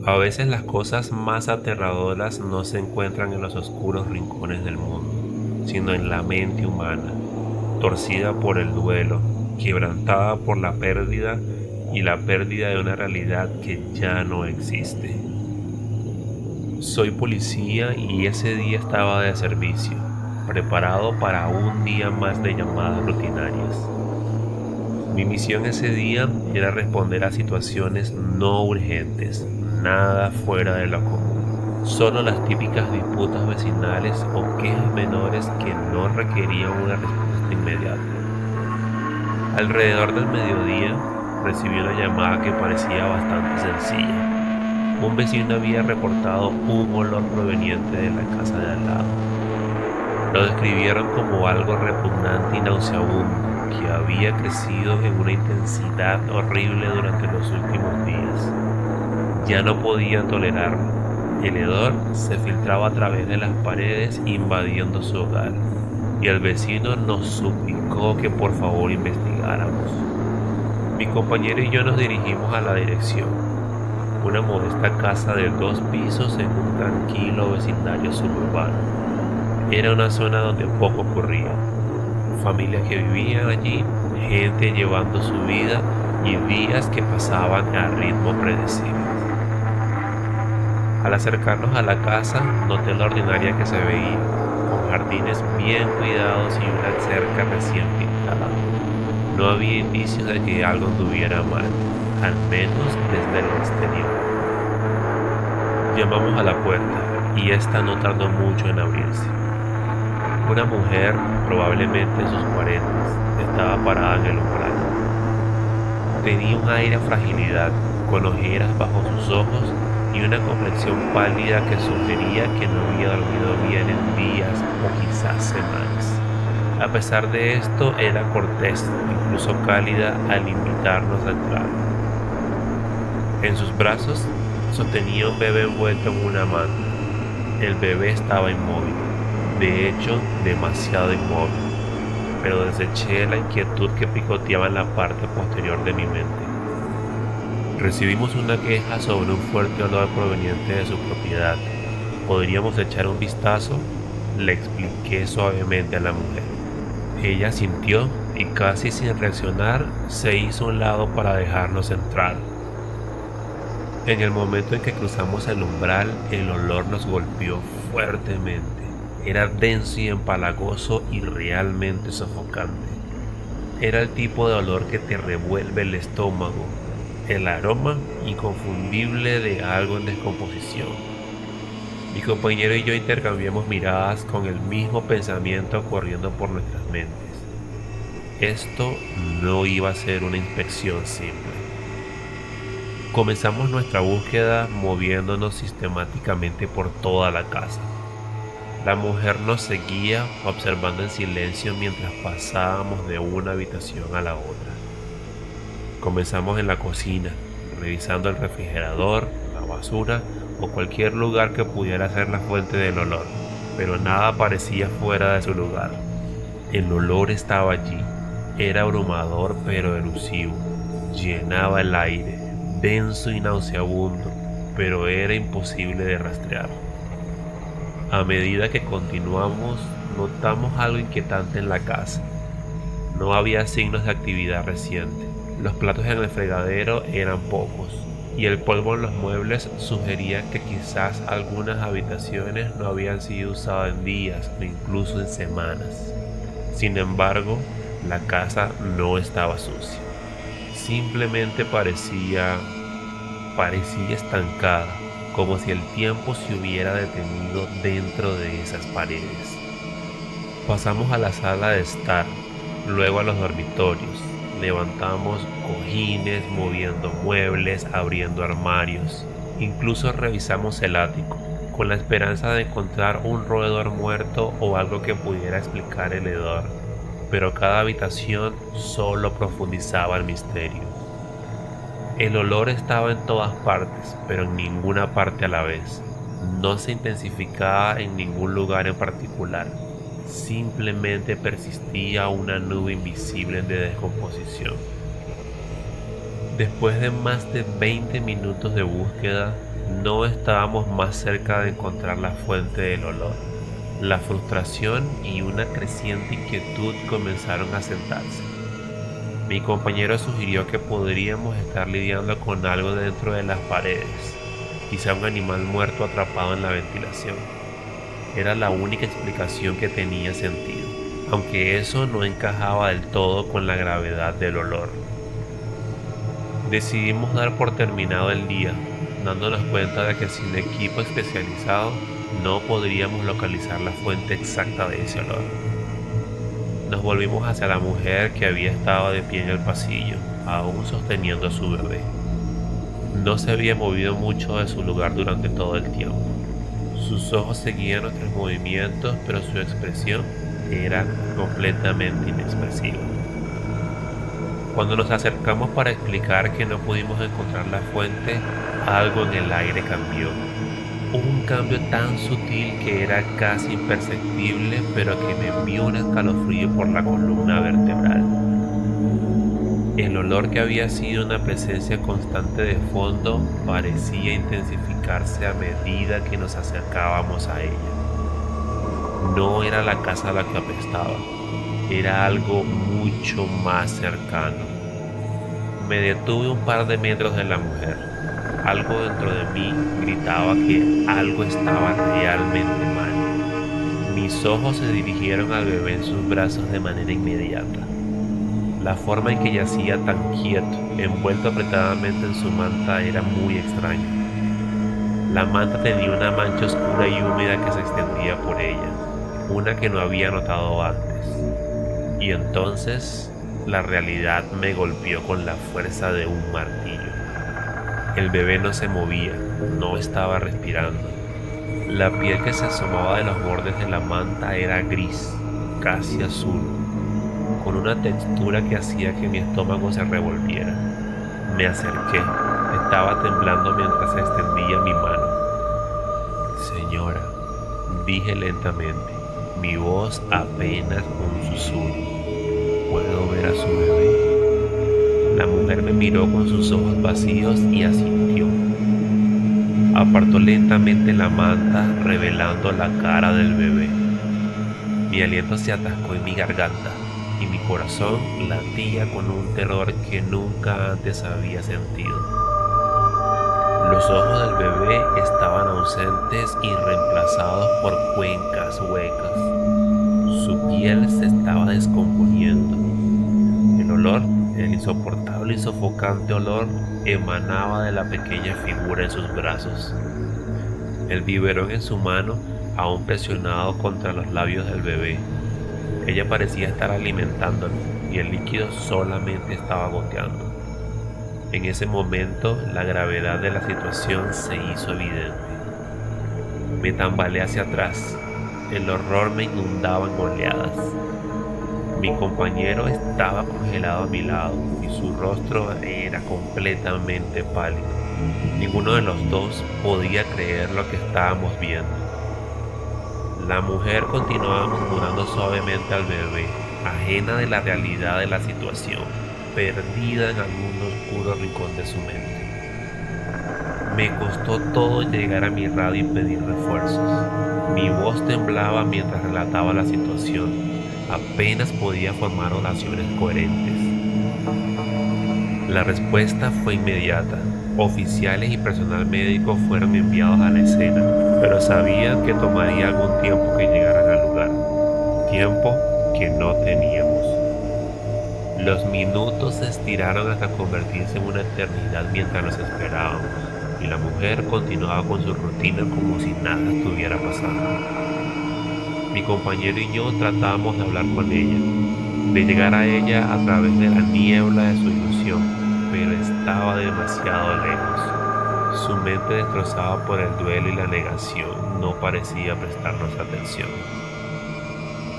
A veces las cosas más aterradoras no se encuentran en los oscuros rincones del mundo, sino en la mente humana, torcida por el duelo, quebrantada por la pérdida y la pérdida de una realidad que ya no existe. Soy policía y ese día estaba de servicio, preparado para un día más de llamadas rutinarias. Mi misión ese día era responder a situaciones no urgentes, nada fuera de lo común. Solo las típicas disputas vecinales o quejas menores que no requerían una respuesta inmediata. Alrededor del mediodía recibí una llamada que parecía bastante sencilla. Un vecino había reportado un olor proveniente de la casa de al lado. Lo describieron como algo repugnante y nauseabundo que había crecido en una intensidad horrible durante los últimos días. Ya no podían tolerarlo. El hedor se filtraba a través de las paredes invadiendo su hogar, y el vecino nos suplicó que por favor investigáramos. Mi compañero y yo nos dirigimos a la dirección, una modesta casa de 2 pisos en un tranquilo vecindario suburbano. Era una zona donde poco ocurría. Familias que vivían allí, gente llevando su vida y días que pasaban a ritmo predecible. Al acercarnos a la casa, noté lo ordinaria que se veía, con jardines bien cuidados y una cerca recién pintada. No había indicios de que algo anduviera mal, al menos desde el exterior. Llamamos a la puerta y esta no tardó mucho en abrirse. Una mujer, probablemente en sus 40, estaba parada en el umbral. Tenía un aire a fragilidad, con ojeras bajo sus ojos y una complexión pálida que sugería que no había dormido bien en días o quizás semanas. A pesar de esto, era cortés, incluso cálida al invitarnos a entrar. En sus brazos sostenía un bebé envuelto en una manta. El bebé estaba inmóvil, de hecho, demasiado inmóvil, pero deseché la inquietud que picoteaba en la parte posterior de mi mente. Recibimos una queja sobre un fuerte olor proveniente de su propiedad. ¿Podríamos echar un vistazo? Le expliqué suavemente a la mujer. Ella sintió y casi sin reaccionar se hizo a un lado para dejarnos entrar. En el momento en que cruzamos el umbral, el olor nos golpeó fuertemente. Era denso y empalagoso y realmente sofocante. Era el tipo de olor que te revuelve el estómago, el aroma inconfundible de algo en descomposición. Mi compañero y yo intercambiamos miradas con el mismo pensamiento corriendo por nuestras mentes. Esto no iba a ser una inspección simple. Comenzamos nuestra búsqueda moviéndonos sistemáticamente por toda la casa. La mujer nos seguía observando en silencio mientras pasábamos de una habitación a la otra. Comenzamos en la cocina, revisando el refrigerador, la basura o cualquier lugar que pudiera ser la fuente del olor, pero nada parecía fuera de su lugar. El olor estaba allí, era abrumador pero elusivo, llenaba el aire, denso y nauseabundo, pero era imposible de rastrear. A medida que continuamos, notamos algo inquietante en la casa. No había signos de actividad reciente. Los platos en el fregadero eran pocos, y el polvo en los muebles sugería que quizás algunas habitaciones no habían sido usadas en días o incluso en semanas. Sin embargo, la casa no estaba sucia. Simplemente parecía estancada, como si el tiempo se hubiera detenido dentro de esas paredes. Pasamos a la sala de estar, luego a los dormitorios. Levantamos cojines, moviendo muebles, abriendo armarios. Incluso revisamos el ático, con la esperanza de encontrar un roedor muerto o algo que pudiera explicar el hedor. Pero cada habitación solo profundizaba el misterio. El olor estaba en todas partes, pero en ninguna parte a la vez. No se intensificaba en ningún lugar en particular. Simplemente persistía una nube invisible de descomposición. Después de más de 20 minutos de búsqueda, No estábamos más cerca de encontrar la fuente del olor. La frustración y una creciente inquietud comenzaron a sentarse. Mi compañero sugirió que podríamos estar lidiando con algo dentro de las paredes, quizá un animal muerto atrapado en la ventilación. Era la única explicación que tenía sentido, aunque eso no encajaba del todo con la gravedad del olor. Decidimos dar por terminado el día, dándonos cuenta de que sin equipo especializado no podríamos localizar la fuente exacta de ese olor. Nos volvimos hacia la mujer que había estado de pie en el pasillo, aún sosteniendo a su bebé. No se había movido mucho de su lugar durante todo el tiempo. Sus ojos seguían nuestros movimientos, pero su expresión era completamente inexpresiva. Cuando nos acercamos para explicar que no pudimos encontrar la fuente, algo en el aire cambió. Un cambio tan sutil que era casi imperceptible, pero que me envió un escalofrío por la columna vertebral. El olor, que había sido una presencia constante de fondo, parecía intensificarse a medida que nos acercábamos a ella. No era la casa la que apestaba, era algo mucho más cercano. Me detuve un par de metros de la mujer. Algo dentro de mí gritaba que algo estaba realmente mal. Mis ojos se dirigieron al bebé en sus brazos de manera inmediata. La forma en que yacía tan quieto, envuelto apretadamente en su manta, era muy extraña. La manta tenía una mancha oscura y húmeda que se extendía por ella, una que no había notado antes. Y entonces la realidad me golpeó con la fuerza de un martillo. El bebé no se movía, no estaba respirando. La piel que se asomaba de los bordes de la manta era gris, casi azul, con una textura que hacía que mi estómago se revolviera. Me acerqué, estaba temblando mientras extendía mi mano. Señora, dije lentamente, mi voz apenas un susurro. ¿Puedo ver a su bebé? La mujer me miró con sus ojos vacíos y asintió. Apartó lentamente la manta, revelando la cara del bebé. Mi aliento se atascó en mi garganta y mi corazón latía con un terror que nunca antes había sentido. Los ojos del bebé estaban ausentes y reemplazados por cuencas huecas. Su piel se estaba descomponiendo. El olor, el insoportable y sofocante olor, emanaba de la pequeña figura en sus brazos. El biberón en su mano, aún presionado contra los labios del bebé. Ella parecía estar alimentándolo y el líquido solamente estaba goteando. En ese momento, la gravedad de la situación se hizo evidente. Me tambaleé hacia atrás. El horror me inundaba en oleadas. Mi compañero estaba congelado a mi lado y su rostro era completamente pálido. Ninguno de los dos podía creer lo que estábamos viendo. La mujer continuaba murmurando suavemente al bebé, ajena de la realidad de la situación, perdida en algún oscuro rincón de su mente. Me costó todo llegar a mi radio y pedir refuerzos. Mi voz temblaba mientras relataba la situación. Apenas podía formar oraciones coherentes. La respuesta fue inmediata. Oficiales y personal médico fueron enviados a la escena, pero sabían que tomaría algún tiempo que llegaran al lugar. Tiempo que no teníamos. Los minutos se estiraron hasta convertirse en una eternidad mientras nos esperábamos, y la mujer continuaba con su rutina como si nada estuviera pasando. Mi compañero y yo tratábamos de hablar con ella, de llegar a ella a través de la niebla de su ilusión, pero estaba demasiado lejos. Su mente, destrozada por el duelo y la negación, no parecía prestarnos atención.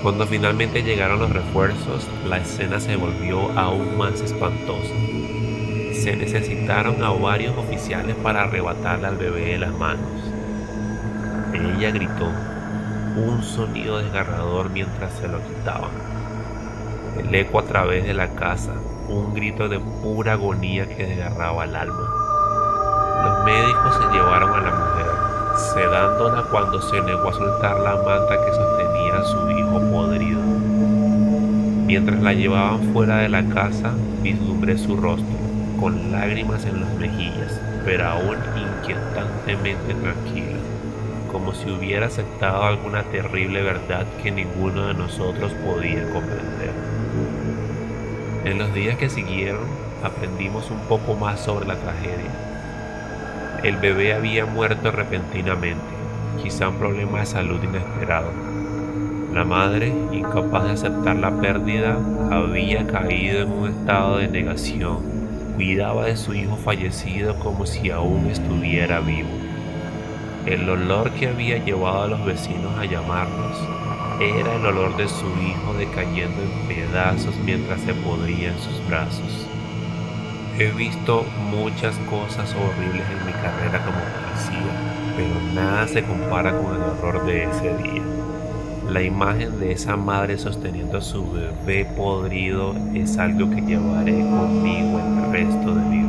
Cuando finalmente llegaron los refuerzos, la escena se volvió aún más espantosa. Se necesitaron a varios oficiales para arrebatarle al bebé de las manos. Ella gritó, un sonido desgarrador mientras se lo quitaban. El eco a través de la casa, un grito de pura agonía que desgarraba el alma. Los médicos se llevaron a la mujer, sedándola cuando se negó a soltar la manta que sostenía a su hijo podrido. Mientras la llevaban fuera de la casa, vislumbré su rostro, con lágrimas en las mejillas, pero aún inquietantemente tranquila, como si hubiera aceptado alguna terrible verdad que ninguno de nosotros podía comprender. En los días que siguieron, aprendimos un poco más sobre la tragedia. El bebé había muerto repentinamente, quizá un problema de salud inesperado. La madre, incapaz de aceptar la pérdida, había caído en un estado de negación. Cuidaba de su hijo fallecido como si aún estuviera vivo. El olor que había llevado a los vecinos a llamarnos era el olor de su hijo decayendo en pedazos mientras se podría en sus brazos. He visto muchas cosas horribles en mi carrera como policía, pero nada se compara con el horror de ese día. La imagen de esa madre sosteniendo a su bebé podrido es algo que llevaré conmigo el resto de mi vida.